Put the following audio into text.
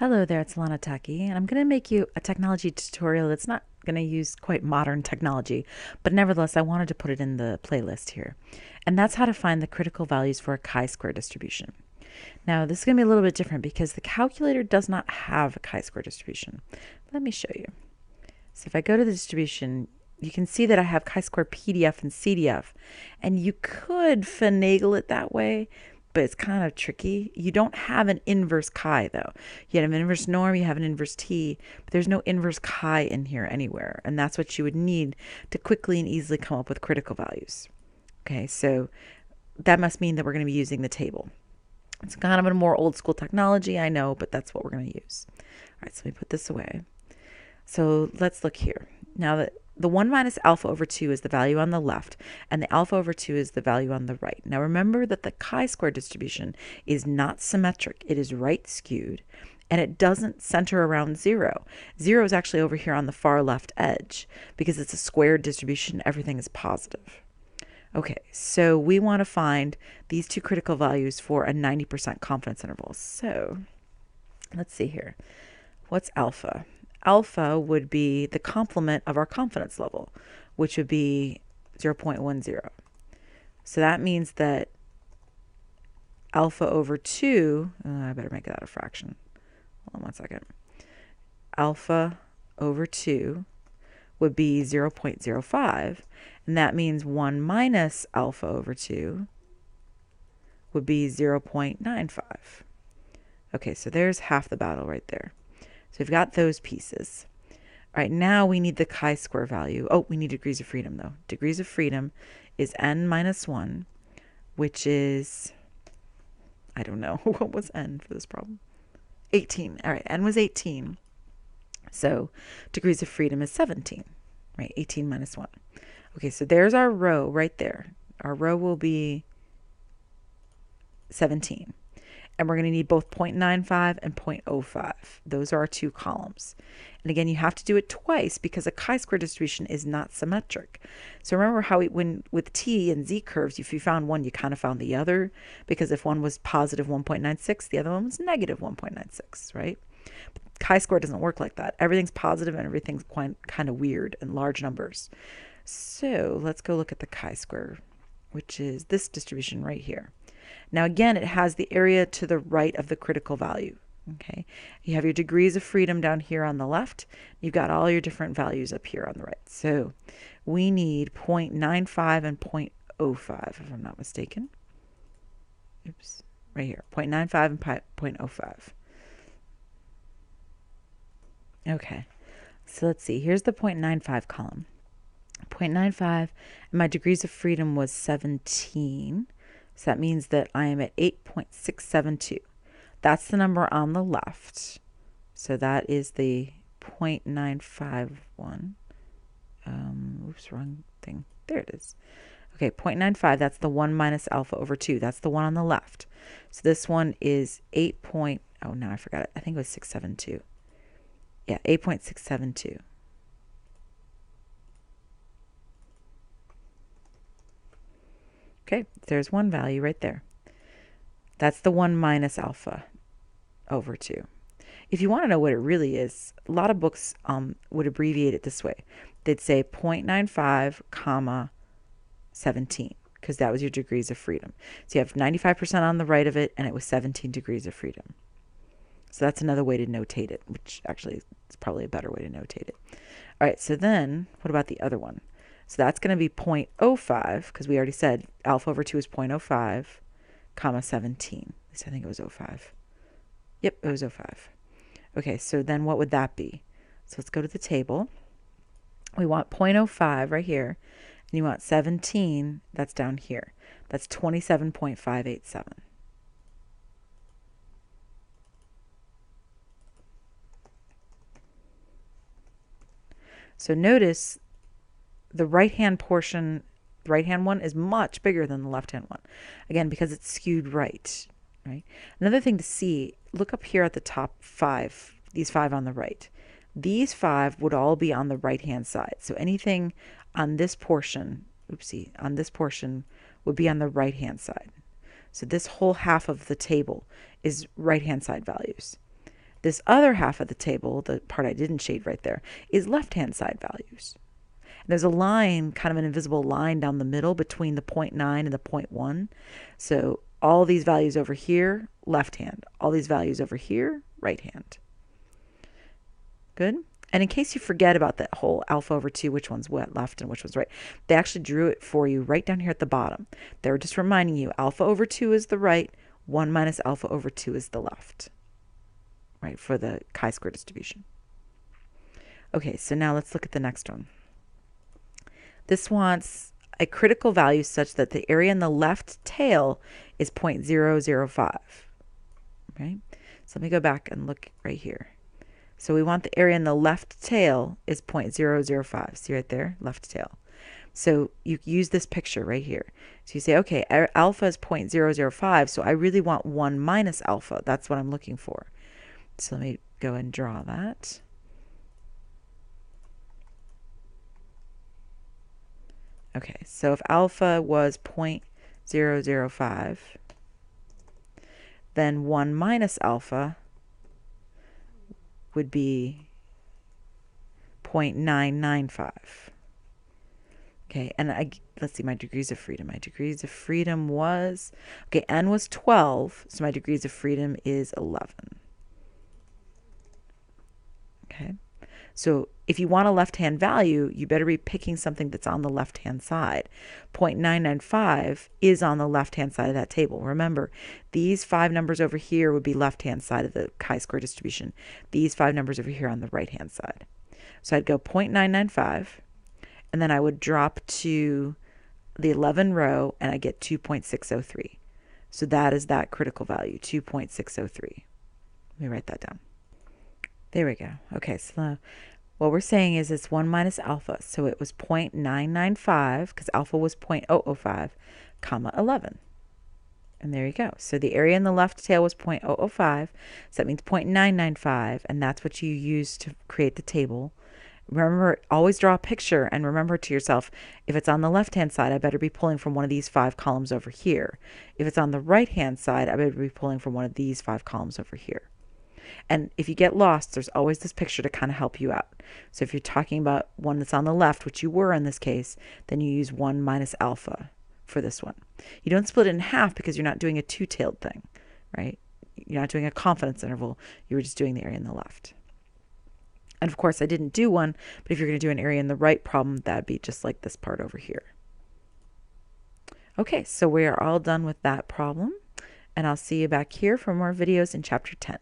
Hello there, it's Lana Taki, and I'm going to make you a technology tutorial that's not going to use quite modern technology, but nevertheless, I wanted to put it in the playlist here. And that's how to find the critical values for a chi-square distribution. Now, this is going to be a little bit different because the calculator does not have a chi-square distribution. Let me show you. So if I go to the distribution, you can see that I have chi-square PDF and CDF, and you could finagle it that way, but it's kind of tricky. You don't have an inverse chi though. You have an inverse norm, you have an inverse t, but there's no inverse chi in here anywhere, and that's what you would need to quickly and easily come up with critical values. Okay, so that must mean that we're going to be using the table. It's kind of a more old school technology, I know, but that's what we're going to use. All right, so let me put this away. So let's look here. Now that the 1 minus alpha over 2 is the value on the left, and the alpha over 2 is the value on the right. Now remember that the chi-square distribution is not symmetric. It is right skewed, and it doesn't center around 0. 0 is actually over here on the far left edge. Because it's a squared distribution, everything is positive. Okay, so we want to find these two critical values for a 90% confidence interval. So let's see here. What's alpha? Alpha would be the complement of our confidence level, which would be 0.10. So that means that alpha over 2, I better make that a fraction. Hold on one second. Alpha over 2 would be 0.05, and that means 1 minus alpha over 2 would be 0.95. Okay, so there's half the battle right there. So we've got those pieces. All right, now we need the chi-square value. Oh, we need degrees of freedom, though. Degrees of freedom is n minus 1, which is, I don't know, what was n for this problem? 18. All right, n was 18. So degrees of freedom is 17, right? 18 minus 1. Okay, so there's our row right there. Our row will be 17. And we're going to need both 0.95 and 0.05. Those are our two columns. And again, you have to do it twice because a chi-square distribution is not symmetric. So remember how when with t and z curves, if you found one, you kind of found the other, because if one was positive 1.96, the other one was negative 1.96, right? But chi-square doesn't work like that. Everything's positive and everything's kind of weird in large numbers. So let's go look at the chi-square, which is this distribution right here. Now again, it has the area to the right of the critical value. Okay, you have your degrees of freedom down here on the left. You've got all your different values up here on the right. So we need 0.95 and 0.05, if I'm not mistaken. Oops, right here, 0.95 and 0.05. Okay, so let's see. Here's the 0.95 column. 0.95, and my degrees of freedom was 17. So that means that I am at 8.672. That's the number on the left. So that is the 0.95 one. Oops, wrong thing. There it is. Okay, 0.95, that's the 1 minus alpha over 2. That's the one on the left. So this one is 8. Oh, no, I forgot it. I think it was 672. Yeah, 8.672. Okay, there's one value right there. That's the 1 minus alpha over 2. If you want to know what it really is, a lot of books would abbreviate it this way. They'd say 0.95 comma 17, because that was your degrees of freedom. So you have 95% on the right of it, and it was 17 degrees of freedom. So that's another way to notate it, which actually is probably a better way to notate it. All right, so then what about the other one? So that's going to be 0.05, because we already said alpha over 2 is 0.05, comma 17. At least I think it was 05. Yep, it was 05. Okay, so then what would that be? So let's go to the table. We want 0.05 right here, and you want 17, that's down here. That's 27.587. So notice the right-hand portion, the right-hand one is much bigger than the left-hand one. Again, because it's skewed right. Another thing to see, look up here at the top 5, these 5 on the right. These 5 would all be on the right-hand side. So anything on this portion, on this portion would be on the right-hand side. So this whole half of the table is right-hand side values. This other half of the table, the part I didn't shade right there, is left-hand side values. And there's a line, kind of an invisible line down the middle between the 0.9 and the 0.1. So all these values over here, left hand. All these values over here, right hand. Good? And in case you forget about that whole alpha over 2, which one's what left and which one's right, they actually drew it for you right down here at the bottom. They were just reminding you alpha over 2 is the right, 1 minus alpha over 2 is the left, right, for the chi-square distribution. Okay, so now let's look at the next one. This wants a critical value such that the area in the left tail is 0.005. Right? So let me go back and look right here. So we want the area in the left tail is 0.005. See right there? Left tail. So you use this picture right here. So you say, okay, alpha is 0.005, so I really want 1 minus alpha. That's what I'm looking for. So let me go and draw that. Okay, so if alpha was 0.005, then 1 minus alpha would be 0.995. Okay, and let's see, my degrees of freedom. My degrees of freedom was, okay, n was 12, so my degrees of freedom is 11. Okay, so if you want a left-hand value, you better be picking something that's on the left-hand side. 0.995 is on the left-hand side of that table. Remember, these 5 numbers over here would be left-hand side of the chi-square distribution. These 5 numbers over here on the right-hand side. So I'd go 0.995, and then I would drop to the 11 row, and I get 2.603. So that is that critical value, 2.603. Let me write that down. There we go. Okay, so what we're saying is it's 1 minus alpha. So it was 0.995, because alpha was 0.005, comma 11. And there you go. So the area in the left tail was 0.005. So that means 0.995, and that's what you use to create the table. Remember, always draw a picture, and remember to yourself, if it's on the left-hand side, I better be pulling from one of these 5 columns over here. If it's on the right-hand side, I better be pulling from one of these 5 columns over here. And if you get lost, there's always this picture to kind of help you out. So if you're talking about one that's on the left, which you were in this case, then you use 1 minus alpha for this one. You don't split it in half because you're not doing a two-tailed thing, right? You're not doing a confidence interval. You were just doing the area in the left. And of course, I didn't do one, but if you're going to do an area in the right problem, that'd be just like this part over here. Okay, so we are all done with that problem, and I'll see you back here for more videos in Chapter 10.